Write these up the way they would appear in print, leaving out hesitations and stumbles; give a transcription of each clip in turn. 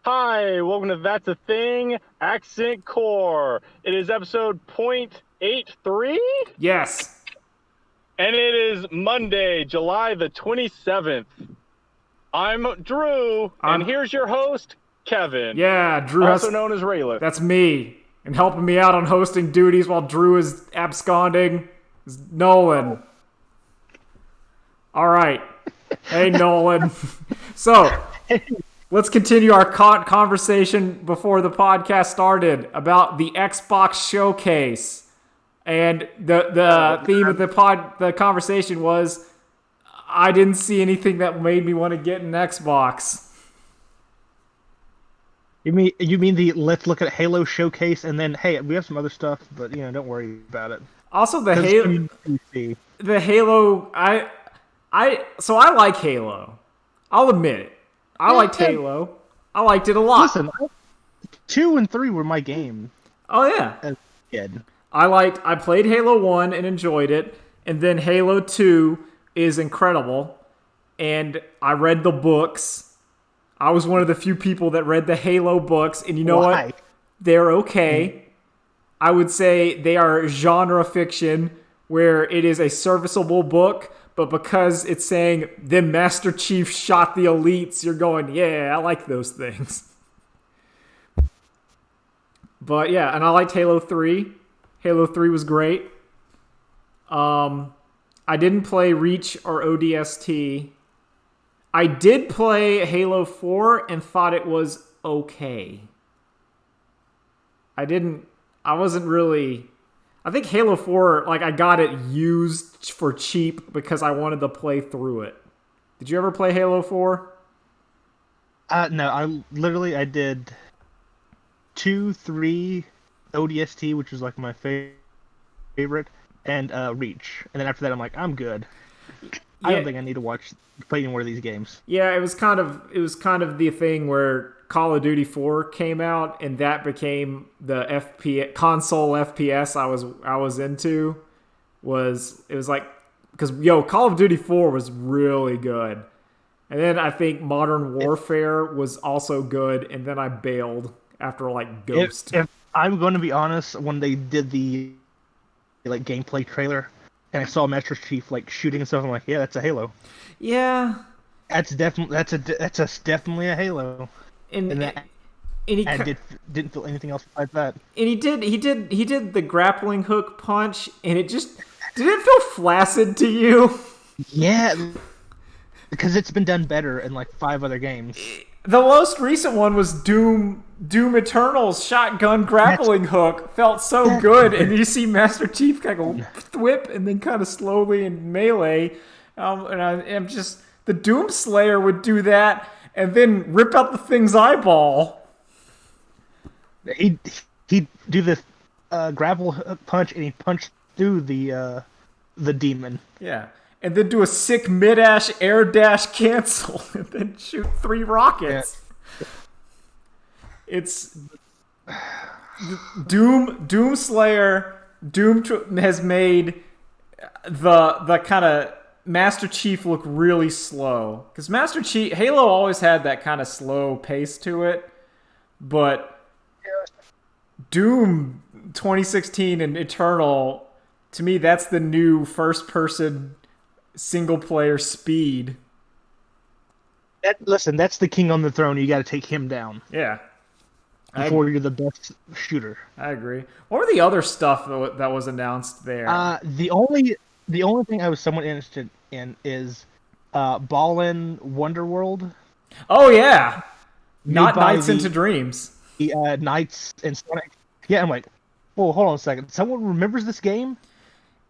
Hi, welcome to That's a Thing, Accent Core. It is episode .83, Yes. and it is Monday, July the 27th. I'm Drew, and I'm here's your host, Kevin, yeah, Drew also has known as Rayliff. that's me. And helping me out on hosting duties while Drew is absconding is Nolan. All right. Hey Nolan. So, let's continue our conversation before the podcast started about the Xbox showcase. And the theme of the conversation was I didn't see anything that made me want to get an Xbox. You mean the let's look at Halo showcase and then hey, we have some other stuff, but don't worry about it. Also, PC. the Halo, I like Halo. I'll admit it. I liked Halo. I liked it a lot. Listen, 2 and 3 were my game Oh yeah, as a kid. I played Halo 1 and enjoyed it, and then Halo 2 is incredible. And I read the books. I was one of the few people that read the Halo books, and you know Why? what? They're okay. I would say they are genre fiction where it is a serviceable book, but because it's saying then Master Chief shot the elites, you're going, yeah, I like those things. But yeah, and I liked Halo 3. Halo 3 was great. I didn't play Reach or ODST. I did play Halo 4 and thought it was okay. I wasn't really... I think Halo 4, I got it used for cheap because I wanted to play through it. Did you ever play Halo 4? No, I did 2, 3, ODST, which was like my favorite, and Reach. And then after that, I'm like, I'm good. I don't think I need to play any more of these games. Yeah, it was kind of the thing where Call of Duty 4 came out, and that became the console FPS I was into. It was like, because Call of Duty 4 was really good, and then I think Modern Warfare was also good, and then I bailed after Ghost. If I'm going to be honest, when they did the gameplay trailer, and I saw Master Chief shooting and stuff, I'm like, yeah, that's a Halo. Yeah, That's definitely a Halo. and Didn't feel anything else besides that. And he did the grappling hook punch, and it just didn't feel flaccid to you. Yeah, because it's been done better in 5 other games. The most recent one was Doom Eternal's shotgun grappling hook felt so good, and you see Master Chief kind of go whip and then kind of slowly in melee, I'm just the Doom Slayer would do that and then rip out the thing's eyeball. He'd do the grapple hook punch, and he'd punch through the demon. Yeah. And then do a sick mid-ash air dash cancel and then shoot 3 rockets. Yeah. It's Doom Slayer. Doom has made the kind of Master Chief look really slow. Because Master Chief, Halo always had that kind of slow pace to it. But Doom 2016 and Eternal, to me, that's the new first-person single-player speed. Listen, that's the king on the throne. You got to take him down. Yeah. Before you're the best shooter. I agree. What were the other stuff that was announced there? The only thing I was somewhat interested in is Ballin' Wonderworld. Oh yeah, not Nights into Dreams. Nights and Sonic. Yeah, I'm like, whoa, hold on a second. Someone remembers this game?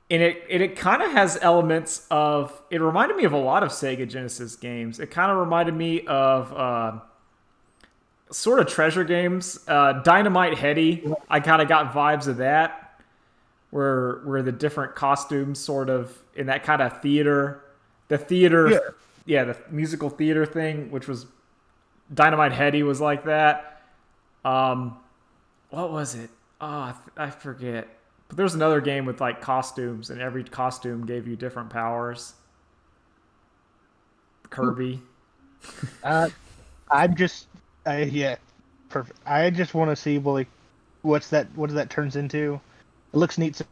And it kind of has elements of... It reminded me of a lot of Sega Genesis games. It kind of reminded me of sort of treasure games. Dynamite Heady, I kind of got vibes of that. Where the different costumes sort of... In that kind of theater... The theater... Yeah, the musical theater thing, which was... Dynamite Heady was like that. What was it? Oh, I forget. But there's another game with costumes, and every costume gave you different powers. Kirby. I'm just, yeah. Perfect. I just want to see, well, like, what that turns into. It looks neat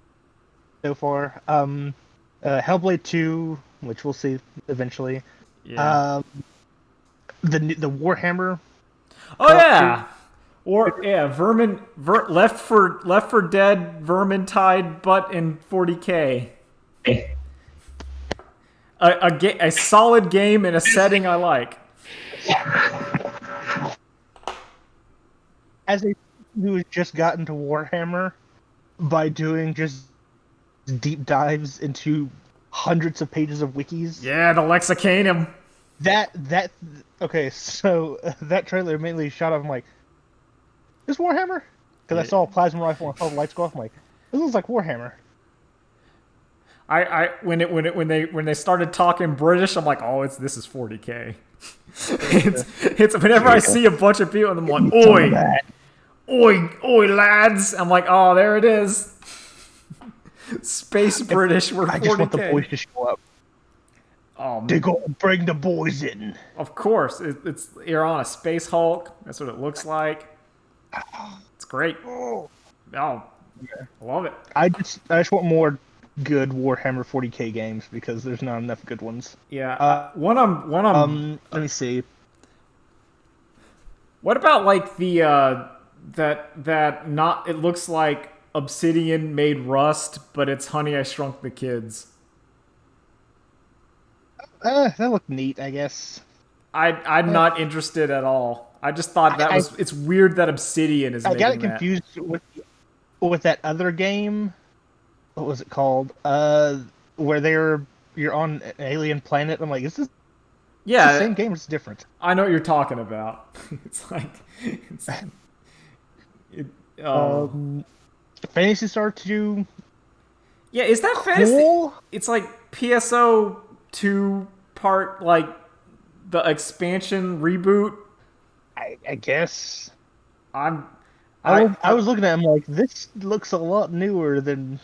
so far. Hellblade 2, which we'll see eventually. Yeah. Um, the Warhammer. Oh yeah. Or yeah, Left for Dead, Vermintide, but in 40K. A solid game in a setting I like. As a who has just gotten to Warhammer by doing just deep dives into hundreds of pages of wikis. Yeah, the Lexicanum. That okay, so that trailer mainly shot up. I'm like, is Warhammer? Because I saw a plasma rifle and I saw the lights go off. I'm like, this looks like Warhammer. When they started talking British, I'm like, oh, this is 40K. it's whenever I see a bunch of people and I'm like, oi, lads. I'm like, oh, there it is. Space British, we're 40K. I just want the boys to show up. They go bring the boys in. Of course, you're on a Space Hulk. That's what it looks like. It's great. Oh, I love it. I just want more good Warhammer 40K games because there's not enough good ones. Yeah. Let me see. What about like the that not? It looks like Obsidian made Rust, but it's Honey, I Shrunk the Kids. That looked neat, I guess. I'm not interested at all. I just thought it's weird that Obsidian is. I making got confused with that other game. What was it called? Where you're on an alien planet. I'm like, is this the same game or it's different? I know what you're talking about. It's like Phantasy Star 2. Yeah, is that cool? Fantasy? It's like PSO 2 part, like the expansion reboot. I guess. I was looking at him like, this looks a lot newer than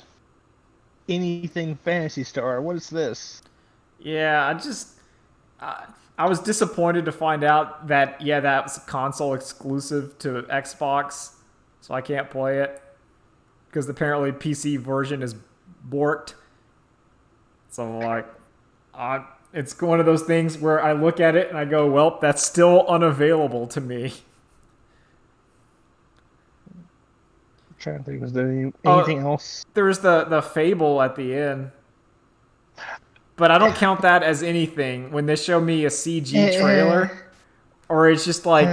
anything Phantasy Star. What is this? Yeah, I was disappointed to find out that that was console exclusive to Xbox, so I can't play it because apparently PC version is borked. So like, it's one of those things where I look at it and I go, well, that's still unavailable to me. I'm trying to think, was there anything else? There's the Fable at the end. But I don't count that as anything when they show me a CG trailer. Or it's just like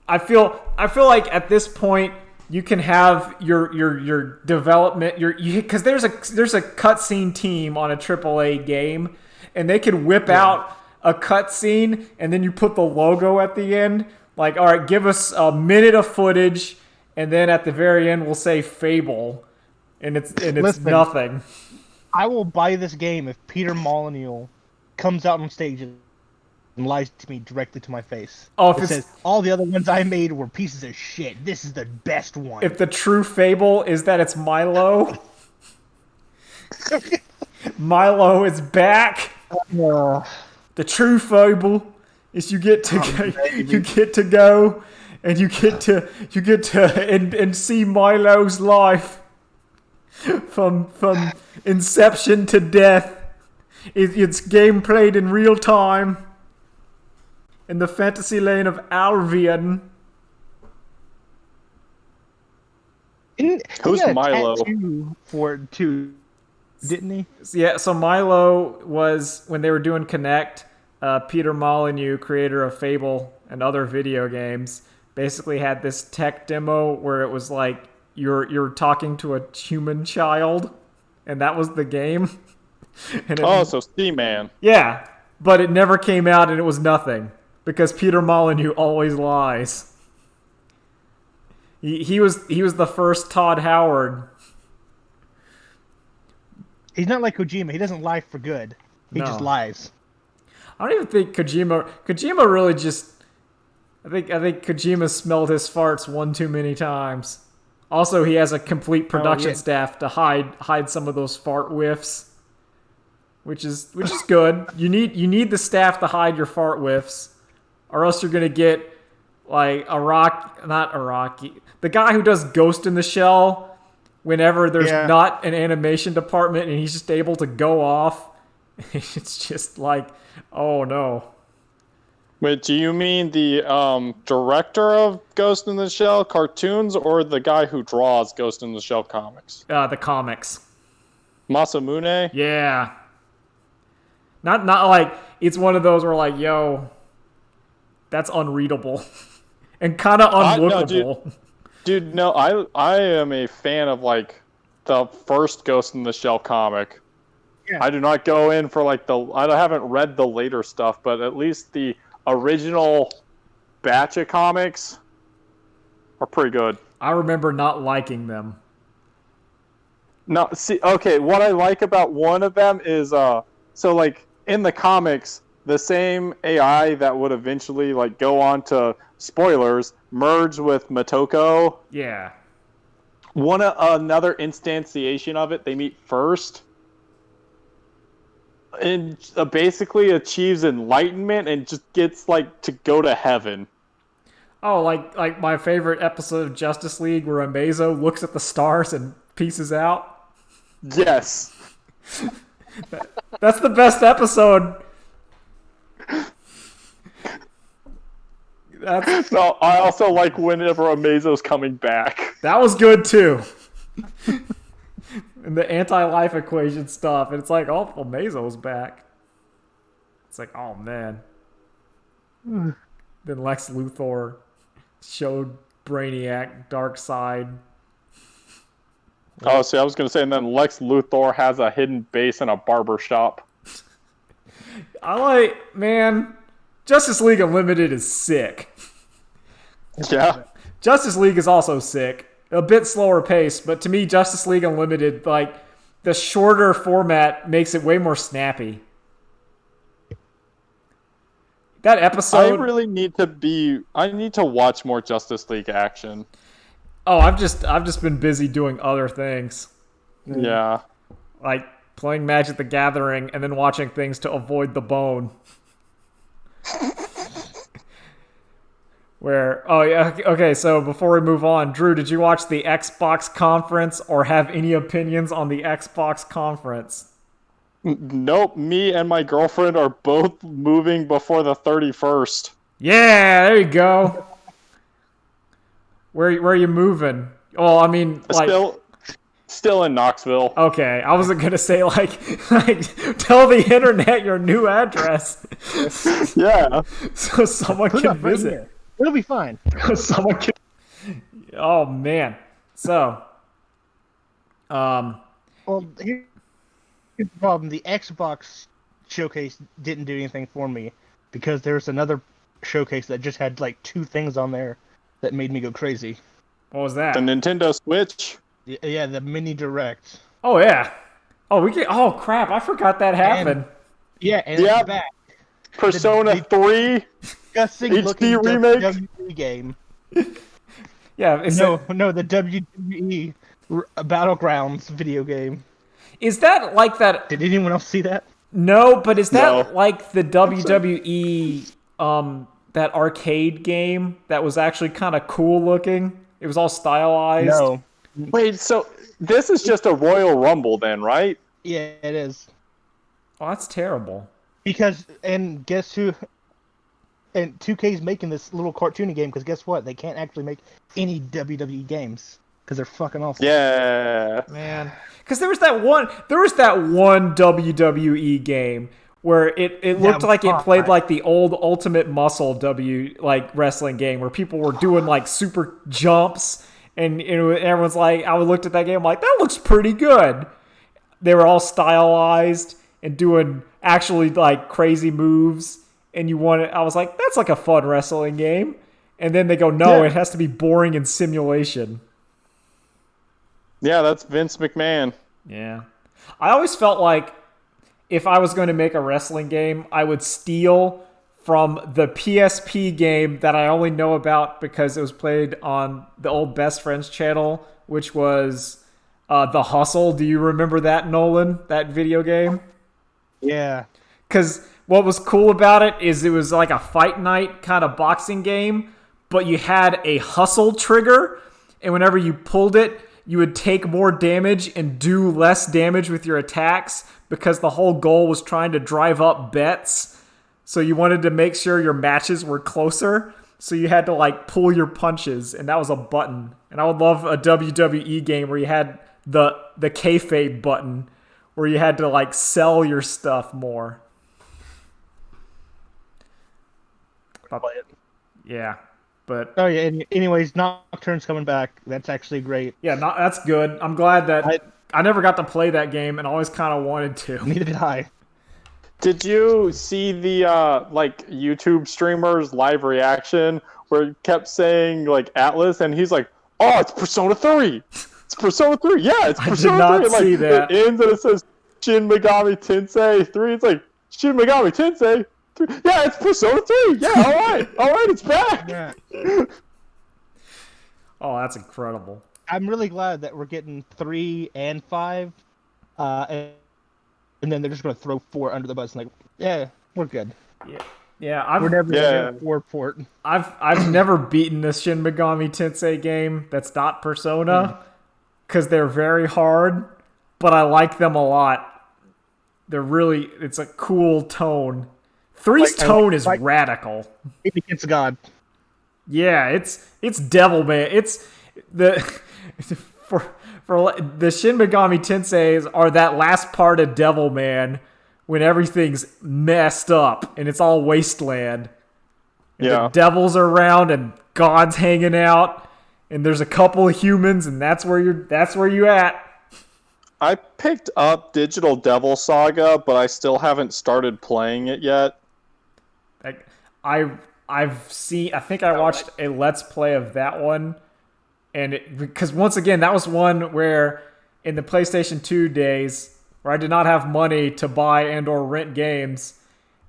I feel like at this point you can have your development because there's a cutscene team on a AAA game and they can whip out a cutscene and then you put the logo at the end. Like, all right, give us a minute of footage and then at the very end we'll say Fable and it's Listen, nothing. I will buy this game if Peter Molyneux comes out on stage and lies to me directly to my face. Oh, it says all the other ones I made were pieces of shit. This is the best one. If the true Fable is that it's Milo, Milo is back. The true Fable is you get to go and you get to see Milo's life from inception to death. It's game played in real time in the fantasy land of Albion. Who's Milo? For it too, didn't he? Yeah, so Milo was, when they were doing Connect, Peter Molyneux, creator of Fable and other video games, basically had this tech demo where it was like you're talking to a human child, and that was the game. So Steam Man. Yeah, but it never came out, and it was nothing because Peter Molyneux always lies. He was the first Todd Howard. He's not like Kojima. He doesn't lie for good. He just lies. I don't even think Kojima really just. I think Kojima smelled his farts one too many times. Also, he has a complete production staff to hide some of those fart whiffs, which is good. You need the staff to hide your fart whiffs, or else you're gonna get like not Iraqi, the guy who does Ghost in the Shell. Whenever there's not an animation department and he's just able to go off, it's just like, oh no. Wait, do you mean the director of Ghost in the Shell cartoons or the guy who draws Ghost in the Shell comics? The comics. Masamune? Yeah. Not like it's one of those where like, yo, that's unreadable and kind of unlookable. Dude, no, I am a fan of like the first Ghost in the Shell comic. Yeah. I do not go in for like I haven't read the later stuff, but at least the original batch of comics are pretty good. I remember not liking them. No, see, okay, what I like about one of them is so like in the comics, the same AI that would eventually like go on to spoilers merge with Motoko. Yeah. Another instantiation of it, they meet first and basically achieves enlightenment and just gets like to go to heaven. Oh, like my favorite episode of Justice League where Amazo looks at the stars and pieces out. Yes. That's the best episode. No, I also like whenever Amazo's coming back. That was good too. And the anti-life equation stuff, and it's like, oh, Amazo's back. It's like, oh man. Then Lex Luthor showed Brainiac Dark Side. Oh, see, I was going to say, and then Lex Luthor has a hidden base in a barber shop. Man, Justice League Unlimited is sick. Yeah. Justice League is also sick. A bit slower pace, but to me, Justice League Unlimited, like, the shorter format makes it way more snappy. That episode... I need to watch more Justice League action. Oh, I've just been busy doing other things. Yeah. Like playing Magic the Gathering and then watching things to avoid the bone. Okay, so before we move on, Drew, did you watch the Xbox conference or have any opinions on the Xbox conference? Nope, me and my girlfriend are both moving before the 31st. Yeah, there you go. Where are you moving? Well, I mean, like... Still in Knoxville. Okay, I wasn't going to say, like, tell the internet your new address. Yeah. So someone can visit. It'll be fine. Someone can... Oh, man. So... Well, here's the problem. The Xbox showcase didn't do anything for me because there's another showcase that just had, like, 2 things on there that made me go crazy. What was that? The Nintendo Switch? Yeah, the mini direct. Oh, yeah. Oh, crap. I forgot that happened. And it's back. Persona 3 Disgusting looking HD remake WWE game. Yeah. The WWE Battlegrounds video game. Is that like that? Did anyone else see that? No, but is that like the WWE that arcade game that was actually kind of cool looking? It was all stylized. No. Wait, so this is just a Royal Rumble then, right? Yeah, it is. Oh, that's terrible. And guess who? And 2K's making this little cartoony game because guess what? They can't actually make any WWE games because they're fucking awesome. Yeah, man. Because there was that one WWE game where it looked like it played like the old Ultimate Muscle wrestling game where people were doing like super jumps. And everyone's like, I looked at that game, I'm like, that looks pretty good. They were all stylized and doing actually like crazy moves. And I was like, that's like a fun wrestling game. And then they go, no, It has to be boring in simulation. Yeah, that's Vince McMahon. Yeah. I always felt like if I was going to make a wrestling game, I would steal from the PSP game that I only know about because it was played on the old Best Friends channel, which was The Hustle. Do you remember that, Nolan? That video game? Yeah. Because what was cool about it is it was like a fight night kind of boxing game, but you had a hustle trigger, and whenever you pulled it, you would take more damage and do less damage with your attacks because the whole goal was trying to drive up bets. So you wanted to make sure your matches were closer. So you had to like pull your punches, and that was a button. And I would love a WWE game where you had the kayfabe button, where you had to like sell your stuff more. Yeah, but Oh yeah. Anyways, Nocturne's coming back. That's actually great. yeah, that's good. I'm glad that I never got to play that game, and always kind of wanted to. Neither did I. Did you see the like YouTube streamers live reaction where he kept saying like Atlas, and he's like, "Oh, it's Persona 3. It's Persona 3. Yeah, it's Persona 3." I did not see like, that. It ends and it says Shin Megami Tensei 3. It's like Shin Megami Tensei 3. Yeah, it's Persona 3. Yeah, all right, it's back. Yeah. Oh, that's incredible. I'm really glad that we're getting 3 and 5, and then they're just going to throw 4 under the bus. And like, yeah, we're good. Yeah. We're never going to get a 4 port. I've never beaten this Shin Megami Tensei game that's not Persona because they're very hard, but I like them a lot. It's a cool tone. 3's tone is radical. It's God. Yeah, it's Devil Man. It's the for the Shin Megami Tenseis are that last part of Devil Man when everything's messed up and it's all wasteland. And the devils are around and God's hanging out and there's a couple of humans and that's where you at. I picked up Digital Devil Saga, but I still haven't started playing it yet. Like I've seen. I think I watched a Let's Play of that one, and because once again, that was one where in the PlayStation 2 days where I did not have money to buy and/or rent games,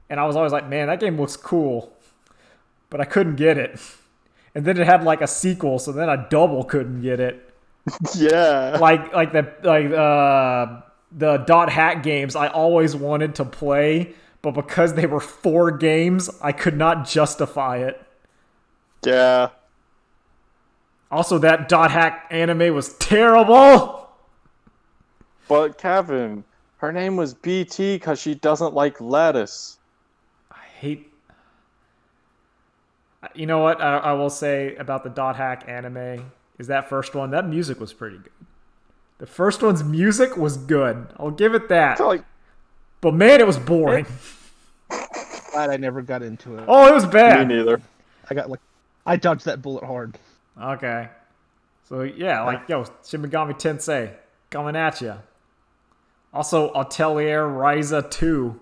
and I was always like, "Man, that game looks cool," but I couldn't get it. And then it had like a sequel, so then I double couldn't get it. Yeah, like the Dot Hack games I always wanted to play. But because they were 4 games, I could not justify it. Yeah. Also, that Dot Hack anime was terrible. But Kevin, her name was BT because she doesn't like lettuce. I hate... You know what I will say about the Dot Hack anime is that first one, that music was pretty good. The first one's music was good. I'll give it that. But man, it was boring. Glad I never got into it. Oh, it was bad. Me neither. I dodged that bullet hard. Okay. So yeah, Shin Megami Tensei coming at you. Also, Atelier Ryza 2.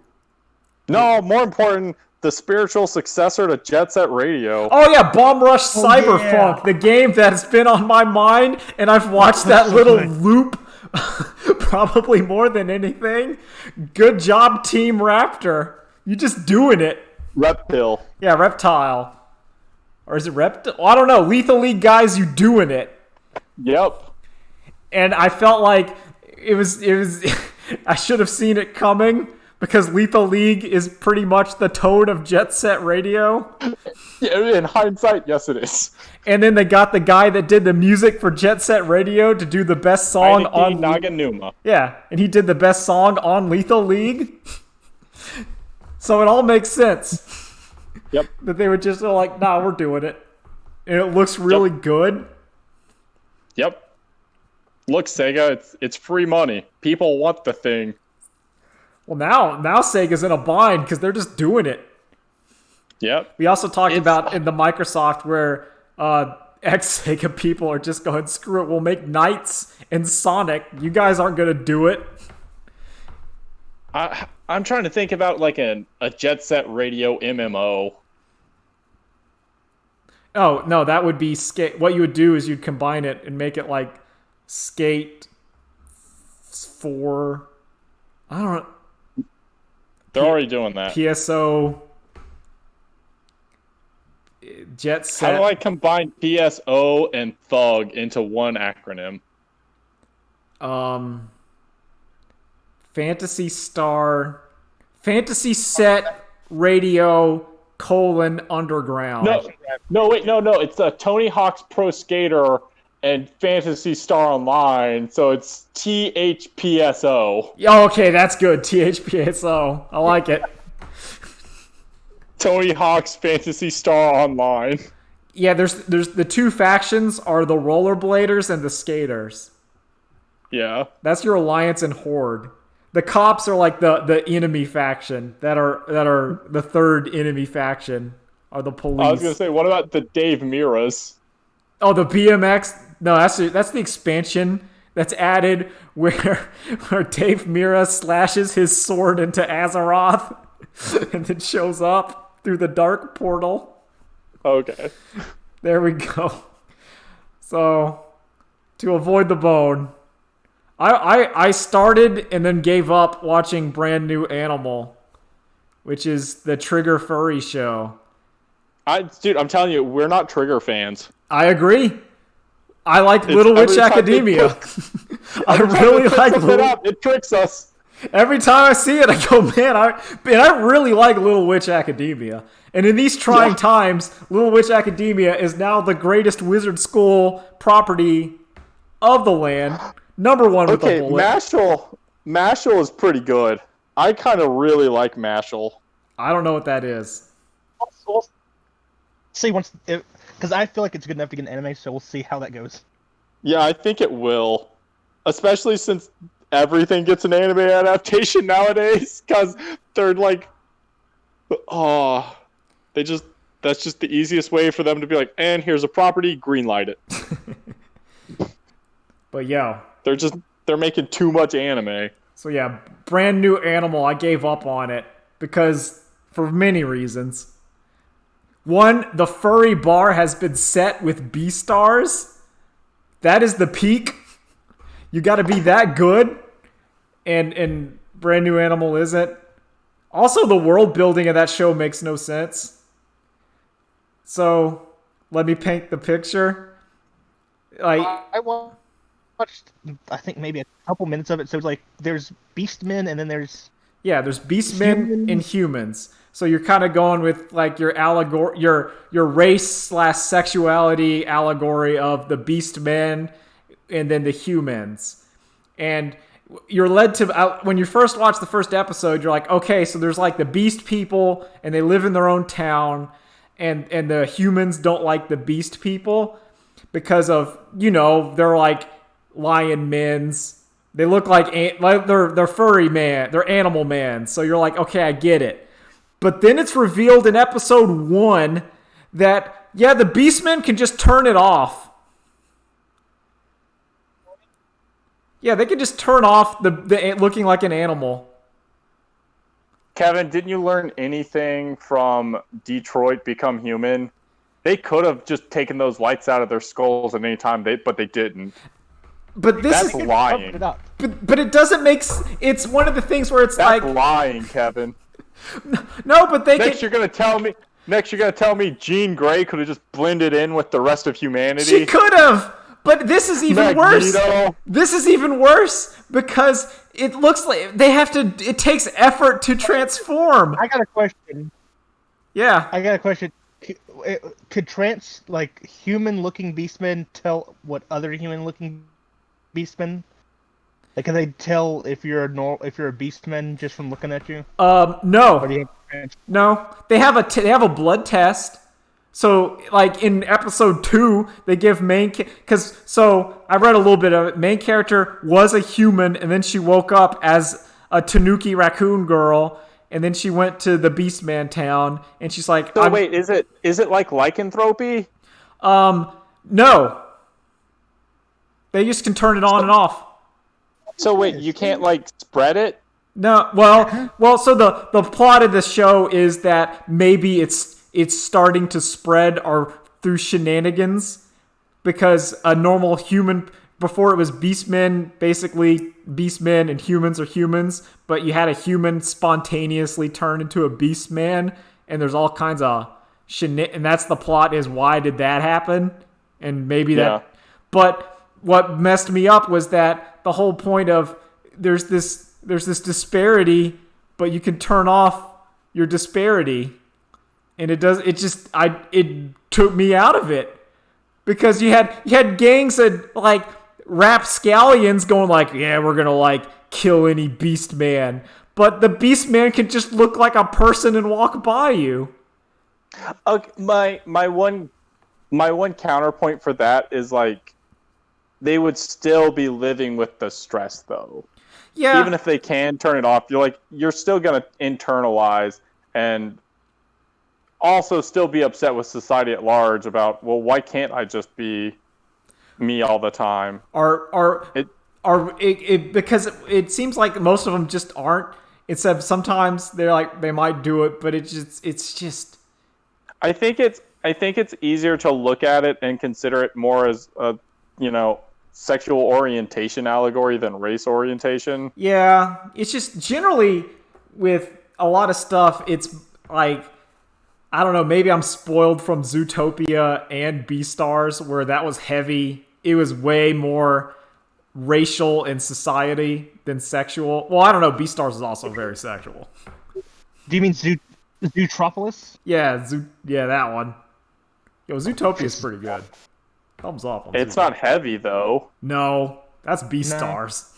No, more important, the spiritual successor to Jet Set Radio. Oh yeah, Bomb Rush Cyberpunk, the game that's been on my mind, and I've watched that little loop probably more than anything. Good job, Team Raptor. You just doing it. Reptile. Yeah, Reptile. Or is it Reptile? Oh, I don't know. Lethal League guys, you doing it. Yep. And I felt like it was I should have seen it coming because Lethal League is pretty much the tone of Jet Set Radio. Yeah, in hindsight, yes it is. And then they got the guy that did the music for Jet Set Radio to do the best song on Naganuma. Yeah, and he did the best song on Lethal League. So it all makes sense. Yep. That they were just like, nah, we're doing it. And it looks really good. Yep. Look, Sega, it's free money. People want the thing. Well, now Sega's in a bind because they're just doing it. Yep. We also talked about in the Microsoft where ex-Sega people are just going, screw it, we'll make Knights and Sonic. You guys aren't going to do it. I'm trying to think about like a Jet Set Radio MMO. Oh, no, that would be Skate. What you would do is you'd combine it and make it like Skate 4. I don't know. They're already doing that. PSO. Jet Set. How do I combine PSO and Thug into one acronym? Fantasy Star. Fantasy Set Radio Underground. No. It's Tony Hawk's Pro Skater and Fantasy Star Online, so it's THPSO. Oh, okay, that's good. THPSO. I like it. Tony Hawk's Fantasy Star Online. Yeah, there's the two factions are the rollerbladers and the skaters. Yeah. That's your alliance and horde. The cops are like the enemy faction that are the third enemy faction are the police. I was gonna say, what about the Dave Miras? Oh, the BMX. No, that's the expansion that's added where Dave Mira slashes his sword into Azeroth and then shows up through the dark portal. Okay. There we go. So, to avoid the bone, I started and then gave up watching Brand New Animal, which is the Trigger Furry show. Dude, I'm telling you, we're not Trigger fans. I agree. I like Little Witch Academia. I really like it tricks us. Every time I see it, I go, man, I really like Little Witch Academia. And in these trying times, Little Witch Academia is now the greatest wizard school property of the land. Number one with the bullet. Mashal is pretty good. I kind of really like Mashal. I don't know what that is. We'll see once, because I feel like it's good enough to get an anime, so we'll see how that goes. Yeah, I think it will. Especially since everything gets an anime adaptation nowadays, because they're like, that's just the easiest way for them to be like, and here's a property, greenlight it. But yeah. They're making too much anime. So yeah, Brand New Animal, I gave up on it because for many reasons. One, the furry bar has been set with B-stars. That is the peak. You got to be that good, and Brand New Animal isn't. Also, the world building of that show makes no sense. So, let me paint the picture. Like I watched, I think maybe a couple minutes of it. So it's like there's beastmen, and then there's beastmen and humans. So you're kind of going with like your race/sexuality allegory of the beastmen and then the humans. And you're led to, when you first watch the first episode, you're like, okay, so there's like the beast people and they live in their own town, and the humans don't like the beast people because of, they're like lion men's. They look like they're furry man, they're animal man. So you're like, okay, I get it. But then it's revealed in episode 1 that, yeah, the beastmen can just turn it off. Yeah, they can just turn off the looking like an animal. Kevin, didn't you learn anything from Detroit Become Human? They could have just taken those lights out of their skulls at any time, but they didn't. But that's lying. But it doesn't make. It's one of the things where it's that's like lying, Kevin. No, but you're gonna tell me Jean Grey could have just blended in with the rest of humanity. She could have, but this is even worse. This is even worse because it looks like they have to. It takes effort to transform. I got a question. Yeah, I got a question. Could human-looking beastmen tell what other human-looking beastmen? Like, can they tell if you're a beastman just from looking at you? No. No. They have a blood test. So, like in episode 2, they give so I read a little bit of it. Main character was a human, and then she woke up as a Tanuki raccoon girl, and then she went to the Beastman town, and she's like, so wait, is it like lycanthropy? No. They just can turn it on and off. So wait, you can't like spread it? No, well. So the plot of the show is that maybe it's starting to spread or through shenanigans, because a normal human before it was beastmen, basically beastmen and humans are humans, but you had a human spontaneously turn into a beastman, and there's all kinds of and that's the plot is why did that happen, and maybe that, but. What messed me up was that the whole point of there's this disparity, but you can turn off your disparity. and it took me out of it because you had gangs of like rapscallions going like, yeah, we're gonna like kill any beast man, but the beast man can just look like a person and walk by you. Okay, my one counterpoint for that is like they would still be living with the stress though. Yeah, Even if they can turn it off, you're still gonna internalize and also still be upset with society at large about, well, why can't I just be me all the time? are It because it seems like most of them just aren't. Except sometimes they're like they might do it, but it's just I think it's easier to look at it and consider it more as a, sexual orientation allegory than race orientation. yeah. It's just generally with a lot of stuff. It's like I don't know. Maybe I'm spoiled from Zootopia and Beastars, where that was heavy. It was way more racial and society than sexual. Well, I don't know. Beastars is also very sexual. Do you mean Zootropolis? Yeah, yeah, that one. Yo, Zootopia is pretty good. Thumbs up on It's Zootopia. not heavy though. No, that's Beastars.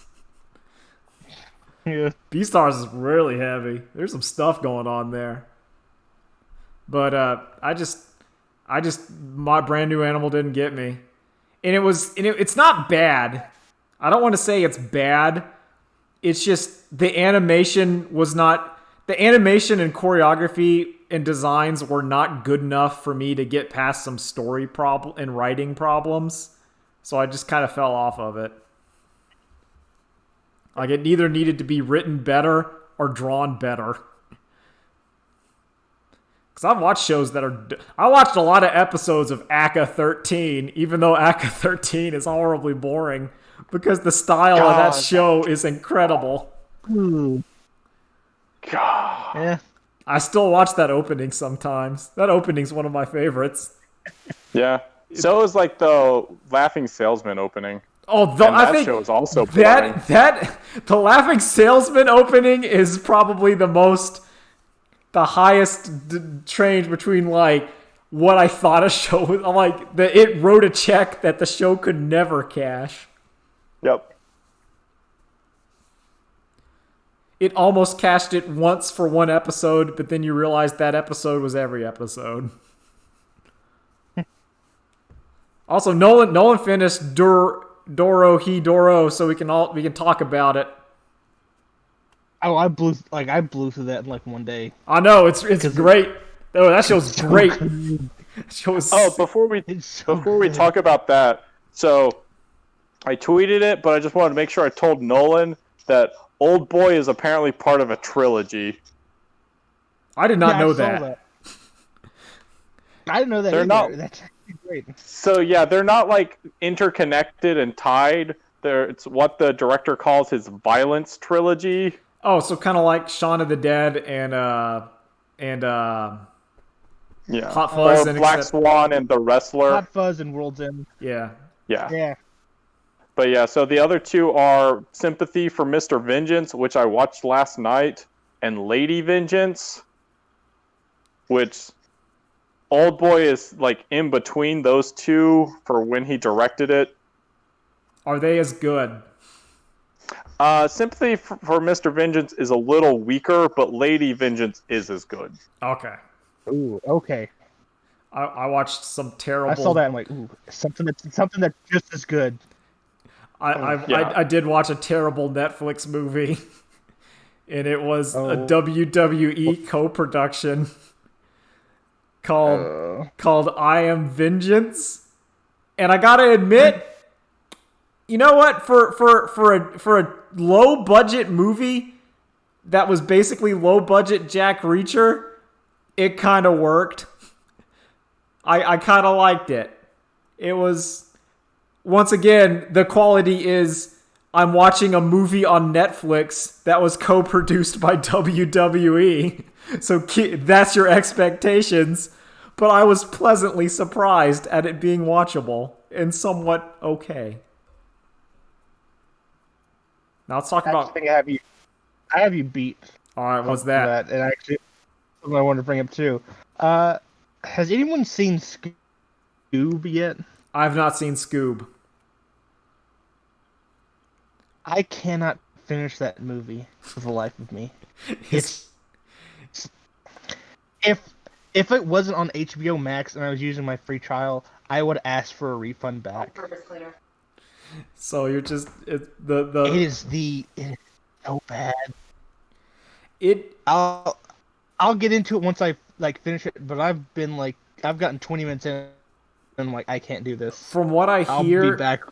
Yeah. Beastars is really heavy. There's some stuff going on there. But my brand new animal didn't get me, and it's not bad. I don't want to say it's bad. It's just the animation was not. The animation and choreography and designs were not good enough for me to get past some story problem and writing problems. So I just kind of fell off of it. Like it either needed to be written better or drawn better. Because I've watched shows that are... I watched a lot of episodes of Aka 13, even though Aka 13 is horribly boring. Because the style of that show is incredible. Ooh. God. Yeah. I still watch that opening sometimes. That opening's one of my favorites. Yeah. So is like the Laughing Salesman opening. Oh, And I that think show is also boring. the Laughing Salesman opening is probably the highest range between like what I thought a show was. I'm like it wrote a check that the show could never cash. Yep. It almost cashed it once for one episode, but then you realized that episode was every episode. Also, Nolan finished Doro Hidoro, so we can talk about it. Oh, I blew through that in like one day. I know it's great. Oh, that show's great. That show is Before we good. talk about that, so I tweeted it, but I just wanted to make sure I told Nolan that Old Boy is apparently part of a trilogy. I did not know I saw that. I didn't know that They're either. not- That's actually great. So yeah, they're not like interconnected and tied. It's what the director calls his violence trilogy. Oh, so kind of like Shaun of the Dead and Yeah. Hot Fuzz Or and Black Swan and The Wrestler. Hot Fuzz and World's End. yeah. Yeah. Yeah. But yeah, so the other two are Sympathy for Mr. Vengeance, which I watched last night, and Lady Vengeance, which Old Boy is like in between those two for when he directed it. Are they as good? Sympathy for Mr. Vengeance is a little weaker, but Lady Vengeance is as good. Okay. Ooh. Okay. I watched some terrible. I saw that and I'm like, ooh, something that's just as good. I did watch a terrible Netflix movie, and it was a Oh. WWE co-production called I Am Vengeance. And I gotta admit, you know what? For a low budget movie that was basically low budget Jack Reacher, it kind of worked. I kind of liked it. It was. Once again, the quality is I'm watching a movie on Netflix that was co-produced by WWE. So that's your expectations. But I was pleasantly surprised at it being watchable and somewhat okay. Now let's talk I about... think I have you beat. All right, what's that? And actually, something I wanted to bring up too. Has anyone seen Scoob yet? I've not seen Scoob. I cannot finish that movie for the life of me. It's if it wasn't on HBO Max and I was using my free trial, I would ask for a refund back. So you're just It is so bad. It I'll get into it once I finish it, but I've gotten 20 minutes in and I'm like, I can't do this. From what I hear, I'll be back.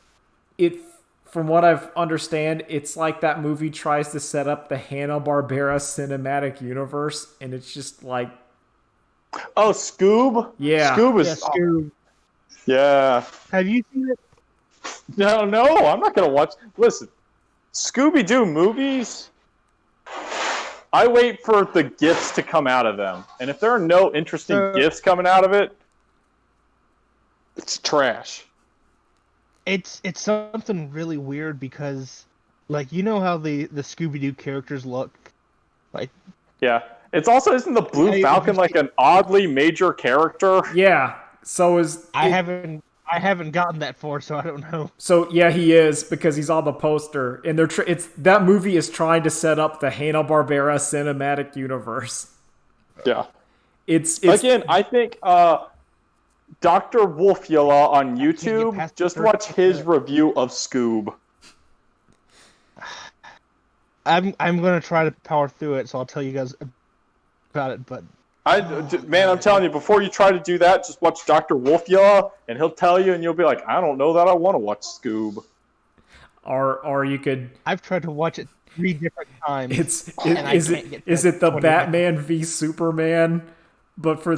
From what I've understand, it's like that movie tries to set up the Hanna-Barbera cinematic universe, and it's just like, oh, Scoob. Yeah. Scoob is. Scoob. Yeah. Have you seen it? No, I'm not gonna watch. Listen, Scooby-Doo movies. I wait for the gifts to come out of them, and if there are no interesting gifts coming out of it, it's trash. It's something really weird because, you know how the Scooby-Doo characters look, Yeah, it's also isn't the Blue Falcon like an oddly major character? yeah. So I haven't gotten that far, so I don't know. So yeah, he is because he's on the poster, and that movie is trying to set up the Hanna-Barbera cinematic universe. Yeah, it's again. I think Dr. Wolfula on YouTube. Just watch his review of Scoob. I'm gonna try to power through it, so I'll tell you guys about it. But man, I'm telling you, before you try to do that, just watch Dr. Wolfula, and he'll tell you, and you'll be like, I don't know that I want to watch Scoob. Or you could. I've tried to watch it 3 different times. Is it the Batman v Superman? But for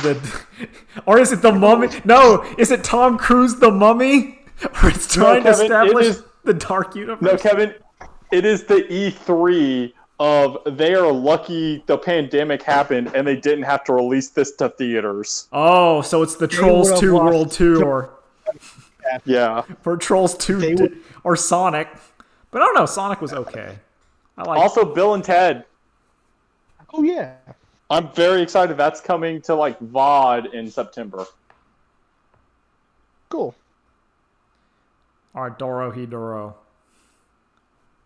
or is it the Mummy? No, is it Tom Cruise the Mummy? Or it's trying to establish the dark universe? No, Kevin, it is the E3 of they are lucky the pandemic happened and they didn't have to release this to theaters. Oh, so it's the Trolls 2 World Tour. Yeah. For Trolls 2 or Sonic. But I don't know, Sonic was okay. Also, Bill and Ted. Oh, yeah. I'm very excited. That's coming to VOD in September. Cool. All right, Dorohedoro.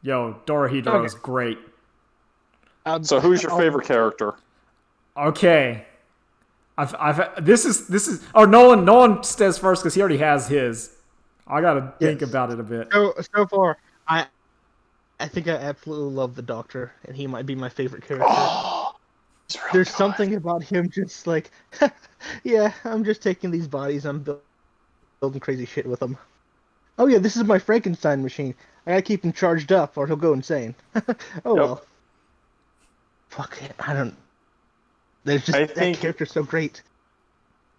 Yo, Dorohedoro is great. So who's your favorite character? Okay. This is oh, Nolan says first because he already has his. I gotta think about it a bit. So far, I think I absolutely love the Doctor, and he might be my favorite character. Really There's good. Something about him just yeah, I'm just taking these bodies, I'm building crazy shit with them. Oh yeah, this is my Frankenstein machine. I gotta keep him charged up or he'll go insane. Well. Fuck it, I don't... that character's so great.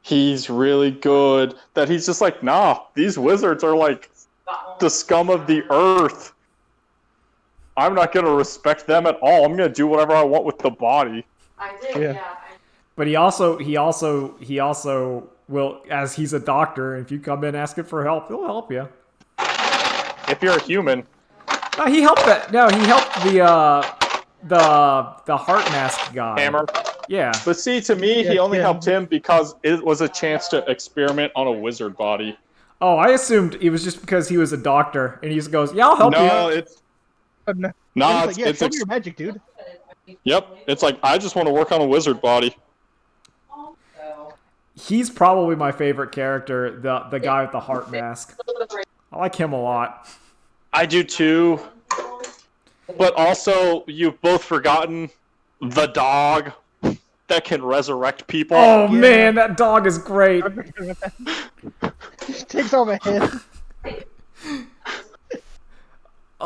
He's really good. That he's just nah, these wizards are the scum of the earth. I'm not gonna respect them at all. I'm gonna do whatever I want with the body. I did, yeah. But he also will, as he's a doctor, if you come in asking for help, he'll help you. If you're a human. No, he helped the heart mask guy. Hammer. Yeah. But see, to me, he only helped him because it was a chance to experiment on a wizard body. Oh, I assumed it was just because he was a doctor, and he just goes, "Yeah, I'll help you." No, it's show me your magic, dude. Yep, it's I just want to work on a wizard body. He's probably my favorite character, the guy with the heart mask. I like him a lot. I do too. But also, you've both forgotten the dog that can resurrect people. Oh man, that dog is great. Takes off a head.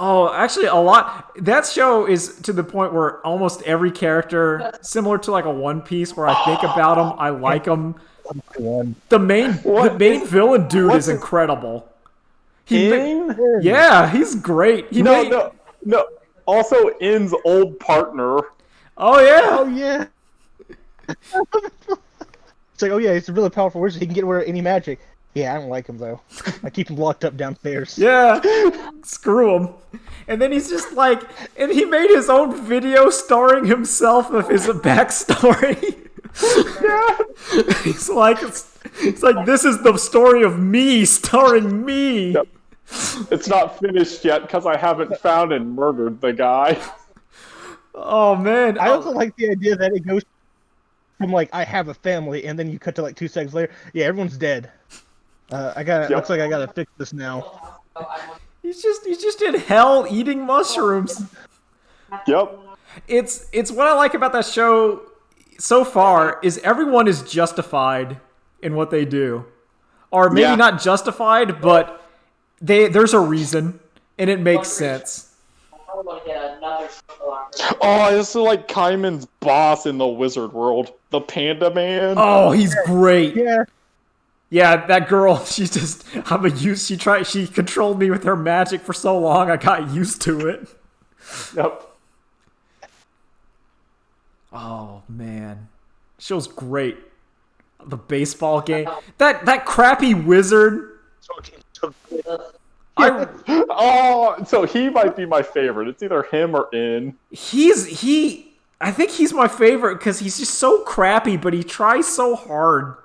Oh, actually, a lot. That show is to the point where almost every character, similar to a One Piece, where I think about them, I like them. The main villain dude is incredible. Yeah, he's great. No. Also, In's old partner. Oh yeah. Oh yeah. It's oh yeah, he's a really powerful wizard. He can get rid of any magic. Yeah, I don't like him though. I keep him locked up downstairs. Yeah, screw him. And then he's just and he made his own video starring himself of his backstory. Yeah. He's like, it's like this is the story of me, starring me. Yep. It's not finished yet because I haven't found and murdered the guy. Oh man, I also like the idea that it goes from like I have a family, and then you cut to like 2 seconds later. Yeah, everyone's dead. Yep. Looks like I gotta fix this now. he's just in hell eating mushrooms. Yep. It's what I like about that show so far is everyone is justified in what they do, or maybe Yeah. not justified, but there's a reason and it makes sense. Oh, I also like Kaiman's boss in the wizard world, the Panda Man. Oh, he's great. Yeah, Yeah, that girl, she's just she controlled me with her magic for so long I got used to it. Yep. Oh man. Show's great. The baseball game. That crappy wizard. I Oh, so he might be my favorite. It's either him or In. I think he's my favorite because he's just so crappy, but he tries so hard.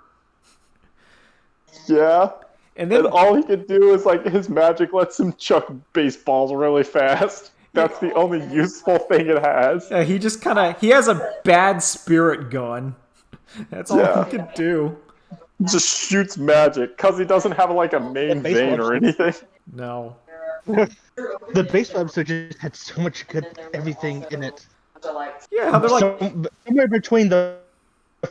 Yeah. And then And all he can do is like his magic lets him chuck baseballs really fast. That's the only useful thing it has. he just he has a bad spirit gun. That's all Yeah. he can do. He just shoots magic because he doesn't have like a main vein or anything. No. the baseball episode just had so much good everything in it. Yeah, they're like Somewhere between the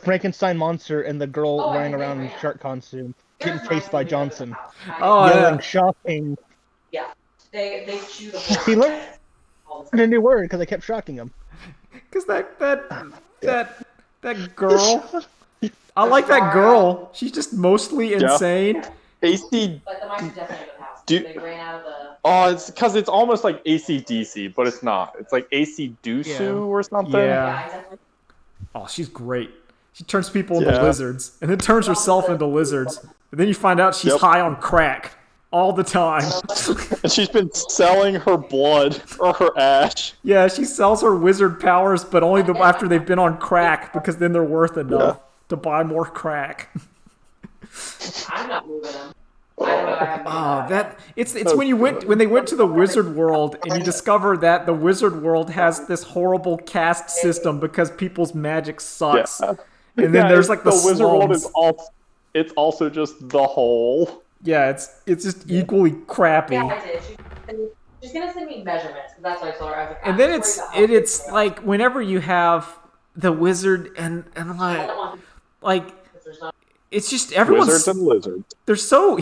Frankenstein monster and the girl running around in a shark costume, getting chased by Johnson, oh yelling, yeah. shocking. Yeah, they shoot a He learned a new word because I kept shocking him. Because that girl, I like that girl. She's just mostly insane. AC. But the mice are definitely in the house. Do- They ran out of the. Oh, it's because it's almost like AC/DC, but it's not. It's like AC Dusu Yeah. or something. Yeah. Yeah, exactly. Oh, she's great. She turns people into Yeah. lizards, and then turns herself into lizards. And then you find out she's Yep. high on crack all the time. And she's been selling her blood or her ash. Yeah, she sells her wizard powers, but only after they've been on crack, because then they're worth enough to buy more crack. I'm not moving them. I don't know. I haven't Oh, it's when they went to the wizard world and you discover that the wizard world has this horrible caste system because people's magic sucks. Yeah. And then there's like the wizard world slums. is it's also just the whole. Yeah, it's just equally crappy. Yeah, I did. She's gonna send me measurements because that's what I told her. I was like, And then it's like whenever you have the wizard and like it's just everyone's Wizards and lizards. they're so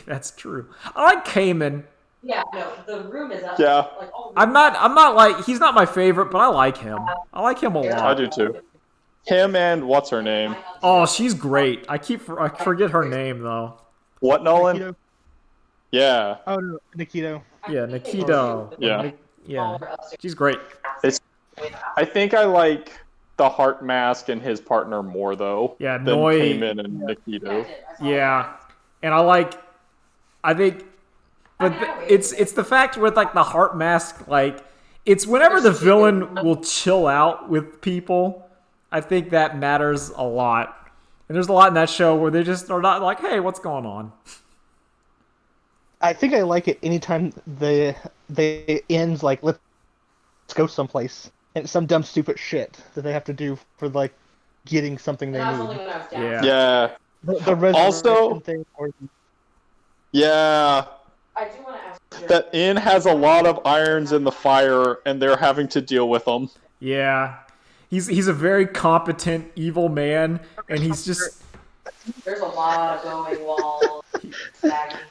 that's true. I like Cayman. Yeah, no, the room is up. Yeah. Like, all I'm not like he's not my favorite, but I like him. I like him a I lot. do too. Him and what's her name? Oh, she's great. I forget her name though. What, Nolan? Nikito? Yeah. Oh no, Nikito. Yeah, Nikito. Yeah. Yeah. She's great. I think I like the Heart Mask and his partner more though. Yeah, than Noi. Cayman and Nikito. Yeah. And I think but it's the fact with like the heart mask, like it's whenever the villain will chill out with people, I think that matters a lot. And there's a lot in that show where they just are not like, hey, what's going on? I think I like it anytime they ends like let's go someplace and it's some dumb stupid shit that they have to do for like getting something they That was only need. when I was down. Yeah. Yeah. The resurrection Also- thing or Yeah. I do want to ask you. That inn has a lot of irons in the fire and they're having to deal with them. Yeah. He's a very competent evil man, and he's just There's a lot of going walls.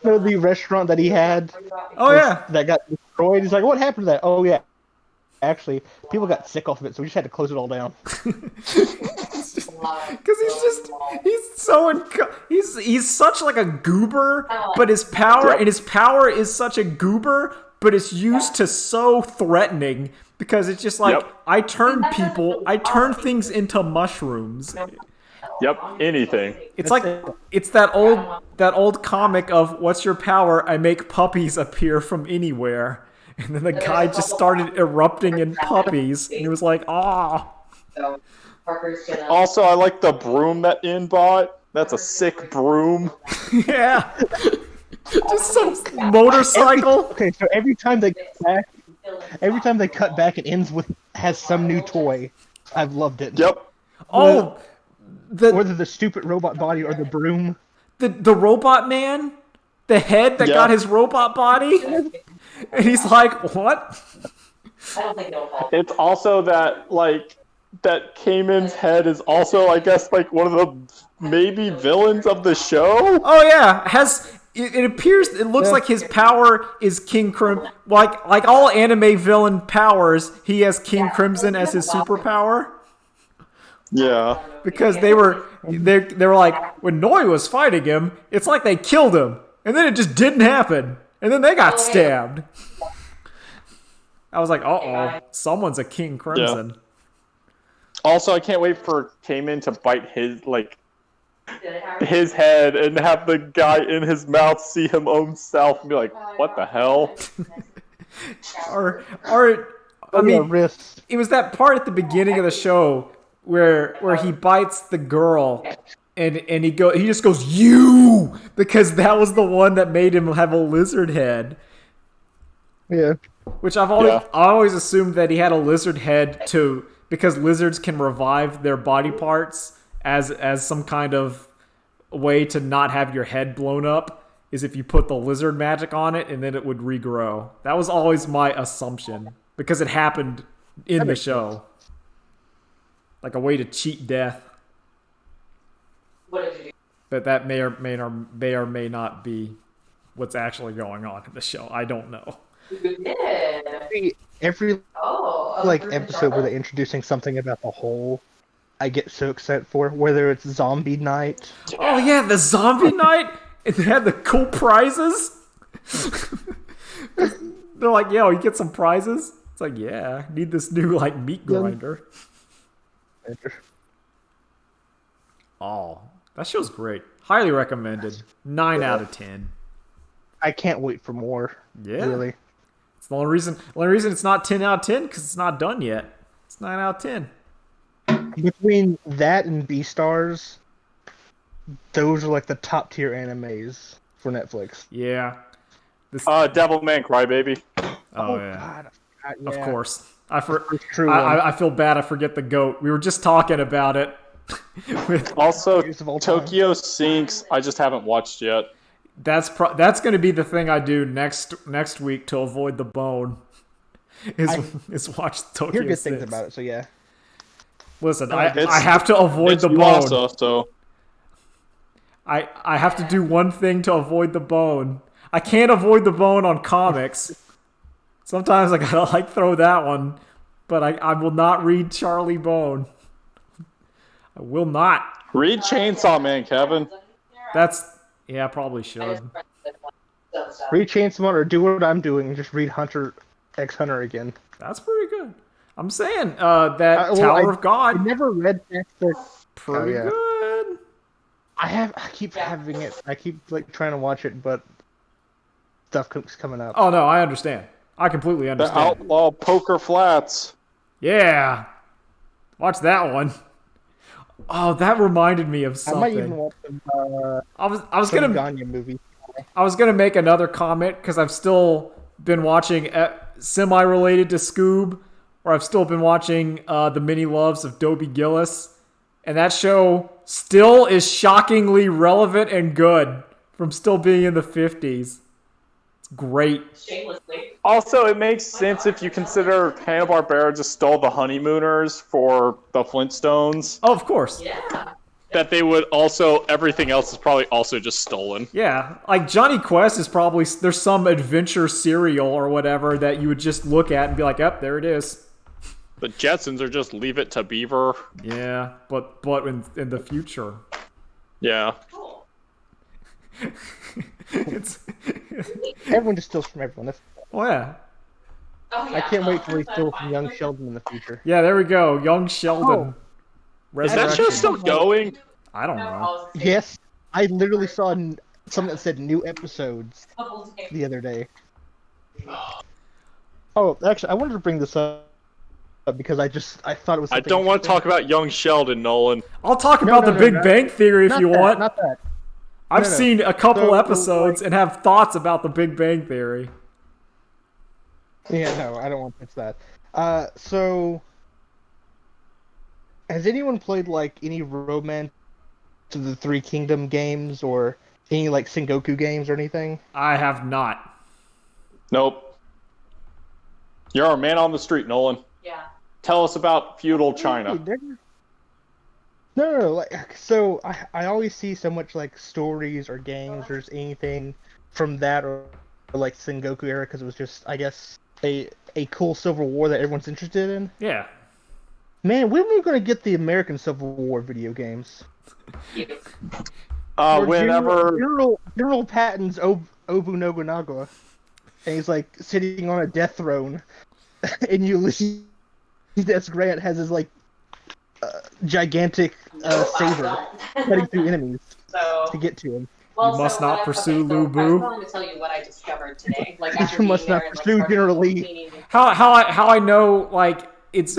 no, the restaurant that he had oh yeah. that got destroyed. He's like, what happened to that? Oh yeah, actually, people got sick off of it, so we just had to close it all down. Because he's such like a goober, but his power is such a goober, but it's used to so threatening because it's just like Yep. I turn things into mushrooms. Yep, anything. It's like it's that old comic of what's your power? I make puppies appear from anywhere. And then the guy just started erupting in puppies, and he was like, "Ah." Parker's gonna. Also, I like the broom that In bought. That's a sick broom. Yeah. Just some motorcycle. Okay, so every time they cut back, it ends with has some new toy. I've loved it. Yep. Oh, Whether the stupid robot body or the broom. the robot man, the head that Yeah. got his robot body, and he's like, "What?" I don't think it'll fall. It's also that that Cayman's head is also, I guess, like one of the maybe villains of the show. Oh yeah, it appears it looks like his power is King Crimson. Like all anime villain powers, he has King Crimson as his superpower. Yeah. Because they were like, when Noi was fighting him, it's like they killed him, and then it just didn't happen, and then they got stabbed. I was like, someone's a King Crimson. Yeah. Also, I can't wait for Cayman to bite his head and have the guy in his mouth see him own self and be like, what the hell? or I mean, wrist. it was that part at the beginning of the show where he bites the girl and he just goes you, because that was the one that made him have a lizard head. Yeah. Which I always assumed that he had a lizard head because lizards can revive their body parts as some kind of way to not have your head blown up, is if you put the lizard magic on it and then it would regrow. That was always my assumption because it happened in the show. Like a way to cheat death. What did you do? But that may or may not be what's actually going on in the show. I don't know. You did. Every Oh. episode where they're introducing something about the hole, I get so excited for. Whether it's Zombie Night. Oh yeah, the zombie night, and they had the cool prizes. They're like, "Yo, you get some prizes." It's like, "Yeah, I need this new meat grinder." Oh, that show's great. Highly recommended. 9 out of 10. I can't wait for more. Yeah. Really. It's the only reason it's not 10 out of 10 because it's not done yet. It's 9 out of 10. Between that and Beastars, those are like the top tier animes for Netflix. Yeah. Devilman Crybaby. Oh yeah. God, Of yeah. course. True. I feel bad I forget the goat. We were just talking about it. Also, Greatest of all time. Tokyo Sinks, I just haven't watched yet. That's going to be the thing I do next week to avoid the bone. Is watch Tokyo Hear good 6. things about it, so yeah. Listen, It's- I have to avoid It's the bone. Yuasa, so I have to do one thing to avoid the bone. I can't avoid the bone on comics. Sometimes I gotta throw that one, but I will not read Charlie Bone. I will not. read Chainsaw Man, Kevin. I probably should. Read Chainsaw Man or do what I'm doing and just read Hunter x Hunter again. That's pretty good. I'm saying that Tower of I God, never read past the. pretty yeah. good. I keep having it. I keep trying to watch it, but stuff keeps coming up. Oh no, I understand. I completely The understand. Outlaw Poker Flats. Yeah, watch that one. Oh, that reminded me of I might even something. watch the I was gonna Ganya movie. I was gonna make another comment because I've still been watching semi-related to Scoob, or I've still been watching the Mini Loves of Dobie Gillis, and that show still is shockingly relevant and good from still being in the 50s. It's great. Shamelessly. Also, it makes sense if you consider Hanna-Barbera just stole the Honeymooners for the Flintstones, Oh, of course. Yeah. that they would also, everything else is probably also just stolen. Yeah, like Johnny Quest is probably, there's some adventure serial or whatever that you would just look at and be like, yep, there it is. The Jetsons are just Leave It to Beaver. Yeah, but in the future. Yeah. Cool. It's Everyone just steals from everyone. oh yeah. Oh, yeah. I can't wait till we steal from young Sheldon in the future. Yeah, there we go. Young Sheldon. Is that show Resurrection. still going? I don't know. Yes, I literally saw something that said new episodes Couple days. the other day. Oh, actually, I wanted to bring this up. because I thought it was. I don't want to talk about young Sheldon, Nolan. I'll talk about the Big Bang Theory if you want. Not that. I've seen a couple episodes and have thoughts about the Big Bang Theory. Yeah, no, I don't want to touch that. So, has anyone played like any Romance of the Three Kingdom games or any like Sengoku games or anything? I have not. Nope. You're our man on the street, Nolan. Yeah. Tell us about feudal China. No. Like, so I always see so much like stories or games or just anything from that or like Sengoku era because it was just, I guess, a cool Civil War that everyone's interested in. Yeah. Man, when are we going to get the American Civil War video games? Whenever General Patton's Obu Nobunaga, and he's like sitting on a death throne, and Ulysses S. Grant has his like gigantic saber cutting through enemies to get to him. You must not pursue Lu Bu. I was going to tell you what I discovered today. Like You must not pursue General Lee. How I know, like, it's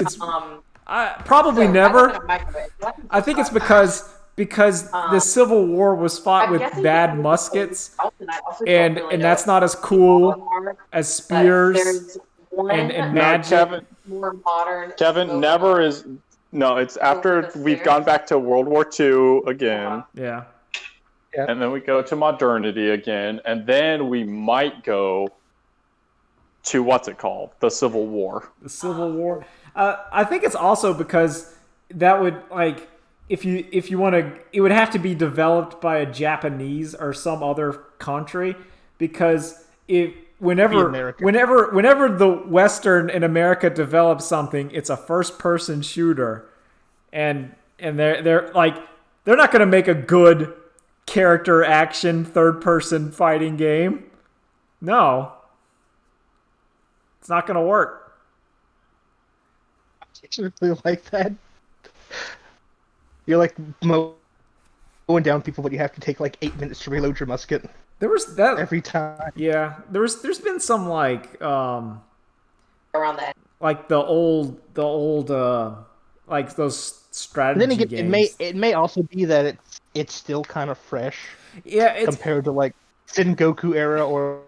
probably never. I think it's because the Civil War was fought with bad muskets, and that's not as cool as spears and magic. More modern. Kevin never is. No, it's after we've gone back to World War II again. Yeah. And then we go to modernity again, and then we might go to what's it called? The Civil War. The Civil War. I think it's also because that would, like, if you want to, it would have to be developed by a Japanese or some other country, because whenever the Western in America develops something, it's a first person shooter, and they're not going to make a good character action third person fighting game. No, it's not going to work. It's really like that. You're like mowing down people, but you have to take like 8 minutes to reload your musket. There was that every time. Yeah, there's been some like around that, like the old like those strategy then again, games. It may also be that it's still kind of fresh. Yeah, compared to like Sengoku era or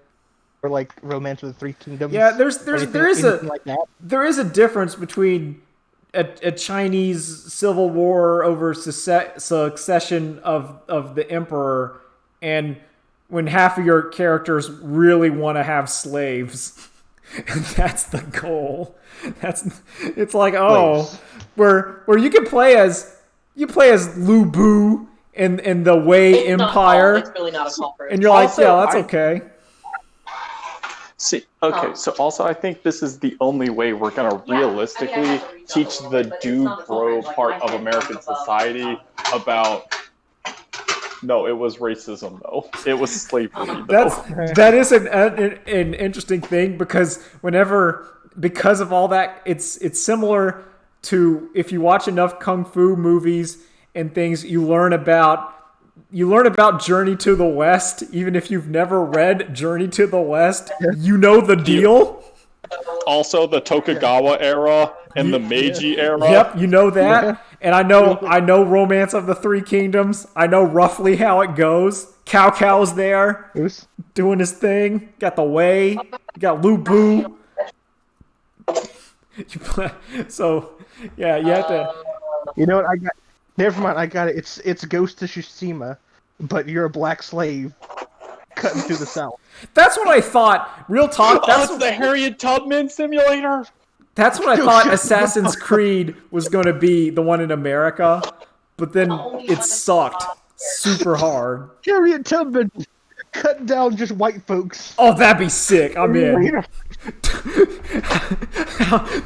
like Romance of the Three Kingdoms. Yeah, there is a difference between a Chinese civil war over succession of the emperor and when half of your characters really want to have slaves. And that's the goal. It's like, where you can play as Lu Bu in the Wei Empire. It's really not a call for it. And you're like, yeah, that's okay. See, okay, so also I think this is the only way we're going to realistically teach the do-bro part of American society about... No, it was racism, though. It was slavery, though. That is an interesting thing, because of all that, it's similar to if you watch enough kung fu movies and things, you learn about Journey to the West. Even if you've never read Journey to the West, you know the deal. Also, the Tokugawa era and the Meiji era. Yep, you know that. Yeah. And I know Romance of the Three Kingdoms. I know roughly how it goes. Cao Cao's there, doing his thing. Got the Wei. You got Lu Bu. So, yeah, you have to... You know what, I got... Never mind, I got it. It's Ghost of Tsushima, but you're a black slave cutting through the South. That's what I thought. Real talk. That's the Harriet Tubman simulator. That's what I thought Assassin's Creed was going to be, the one in America, but then it sucked super hard. Harriet Tubman cutting down just white folks. Oh, that'd be sick. I'm in.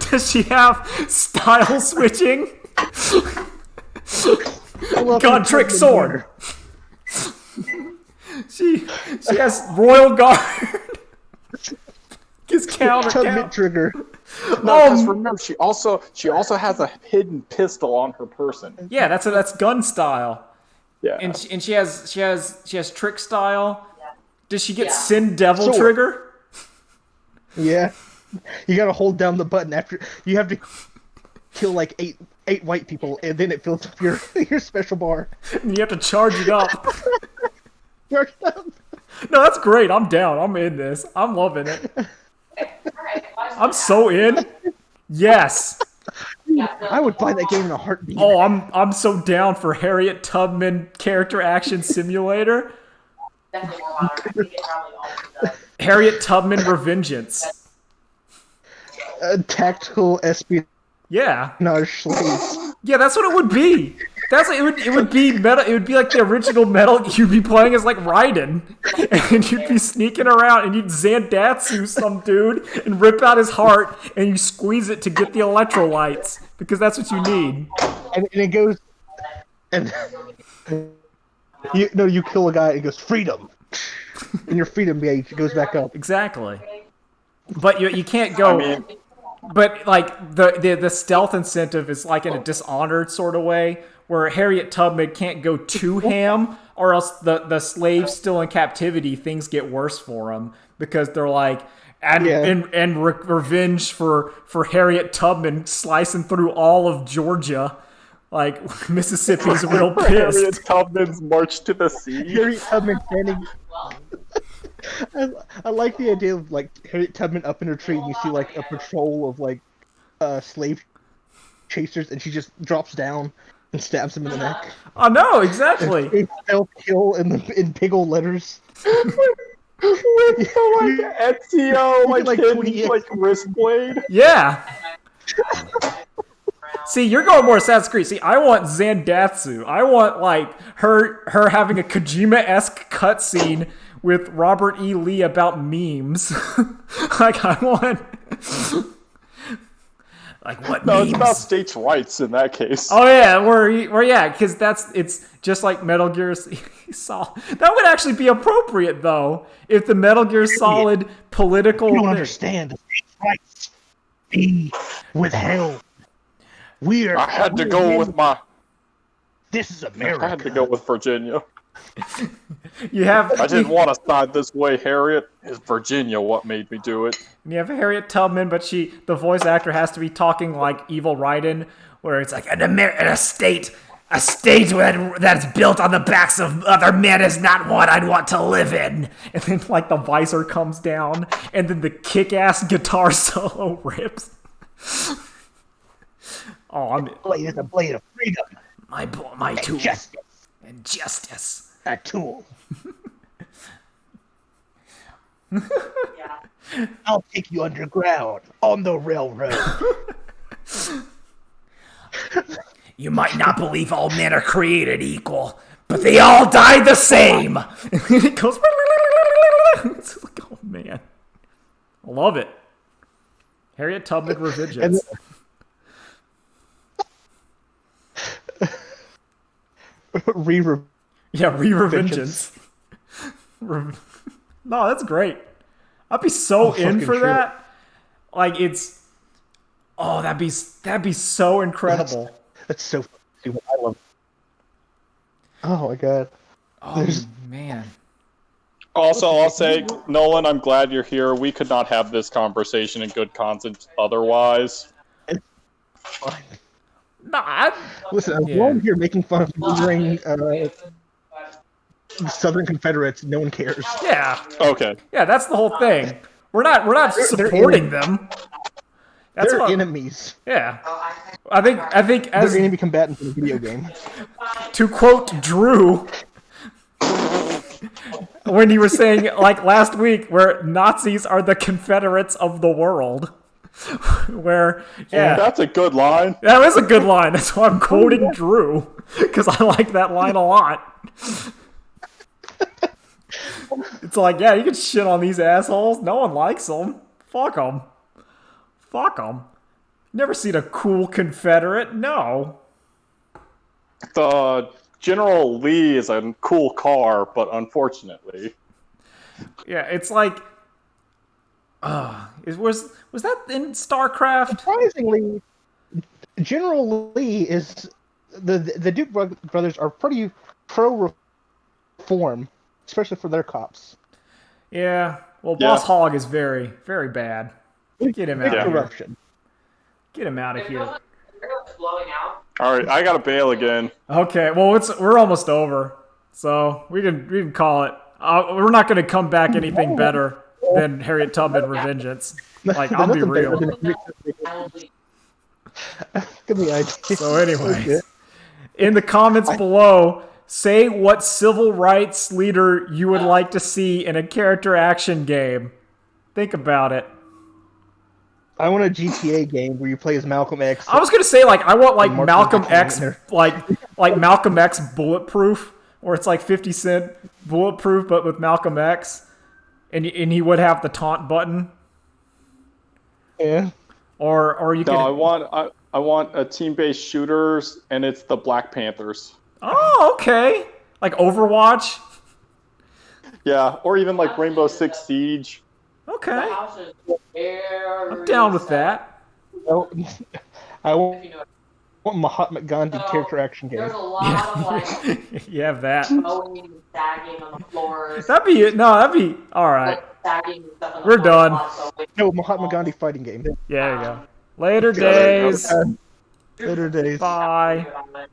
Does she have style switching? Gun trick sword. She has royal guard. Gets counter trigger. No, because remember, she also has a hidden pistol on her person. Yeah, that's gun style. Yeah, and she has trick style. Does she get Sin Devil trigger? Yeah, you gotta hold down the button after you have to. kill like eight white people, and then it fills up your your special bar. You have to charge it up. Charge it up. No, that's great. I'm down. I'm in this. I'm loving it. I'm so in. Yes. I would buy that game in a heartbeat. Oh, I'm so down for Harriet Tubman character action simulator. Harriet Tubman Revengeance. Tactical espionage Yeah. slaves. Yeah, that's what it would be. That's what it would be metal. It would be like the original Metal. You'd be playing as like Raiden, and you'd be sneaking around, and you'd Zandatsu some dude and rip out his heart, and you squeeze it to get the electrolytes because that's what you need. And it goes, and you kill a guy, and it goes freedom, and your freedom gauge goes back up. Exactly. But you can't go. But like the stealth incentive is like in a Dishonored sort of way, where Harriet Tubman can't go too ham, or else the slaves still in captivity, things get worse for them because they're like, and revenge for Harriet Tubman slicing through all of Georgia, like Mississippi's real pissed. Harriet Tubman's March to the Sea. Harriet Tubman standing. I like the idea of like Harriet Tubman up in her tree, and you see like a patrol of like slave chasers, and she just drops down and stabs him in the neck. I know, exactly. They'll kill in big old letters. With the like Ezio, like hidden, like wrist blade. Yeah. See, you're going more Assassin's Creed. See, I want Zandatsu. I want like her having a Kojima-esque cutscene with Robert E. Lee about memes. Like I want like what No, memes? it's about states' rights in that case. Oh yeah, where yeah, because it's just like Metal Gear Solid. That would actually be appropriate though, if the Metal Gear Solid political. You don't understand. The states' rights be withheld. I had to go with my. This is America. I had to go with Virginia. You have. I didn't want to side this way, Harriet. It's Virginia what made me do it. You have Harriet Tubman, but the voice actor has to be talking like evil Raiden, where it's like a state that's built on the backs of other men is not one I'd want to live in. And then like the visor comes down, and then the kick-ass guitar solo rips. Oh, blade is a blade of freedom. My tool Justice. and justice. A tool. I'll take you underground on the railroad. You might not believe all men are created equal, but they all die the same. And it goes. It's like, oh man, I love it. Harriet Tubman Revengeance. Revengeance. No, that's great. I'd be so in for that. Like it's, that'd be so incredible. That's so. I love it. Oh my god. Oh man. Also, I'll say, Nolan, I'm glad you're here. We could not have this conversation in good conscience otherwise. Fine. Nah. Listen, as long as you're making fun of murdering Southern Confederates, no one cares. Yeah. Okay. Yeah, that's the whole thing. We're not supporting them. That's They're enemies. Yeah. I think as they're enemy combatants in a video game. To quote Drew, when you were saying like last week, where Nazis are the Confederates of the world. Where that's a good line. That is a good line. That's why I'm quoting Drew, because I like that line a lot. It's like, yeah, you can shit on these assholes. No one likes them. Fuck them. Fuck them. Never seen a cool Confederate. No. The General Lee is a cool car, but unfortunately. Yeah, it's like. Was that in StarCraft? Surprisingly, General Lee is the Duke brothers are pretty pro-reform, especially for their cops. Yeah. Well, Boss Hogg is very, very bad. Get him out of here. Get him out of here. blowing out. All right, I gotta bail again. Okay, well we're almost over, so we can call it. We're not going to come back anything better than Harriet Tubman Revengeance. Like, I'll be Nothing better real. than- I will be. Give me idea. So anyways, in the comments below, say what civil rights leader you would like to see in a character action game. Think about it. I want a GTA game where you play as Malcolm X. I was gonna say, like, I want like Martin Malcolm Luther King X, in there. like Malcolm X Bulletproof, or it's like 50 Cent Bulletproof, but with Malcolm X, and he would have the taunt button, Yeah. or you No, could. I want a team-based shooters, and it's the Black Panthers. Oh, okay, like Overwatch. Yeah, or even like Rainbow Six Siege. The Okay, house is very I'm down with that. Oh, I If you know it. want Mahatma Gandhi So, character action game. There's a lot of like You have that. mowing and sagging on the floors. That'd be all right. Like sagging and stuff on the We're floor a done. lot, so when- No, Mahatma Gandhi fighting game. Yeah, there you go. Later days. Later days. Bye. About it.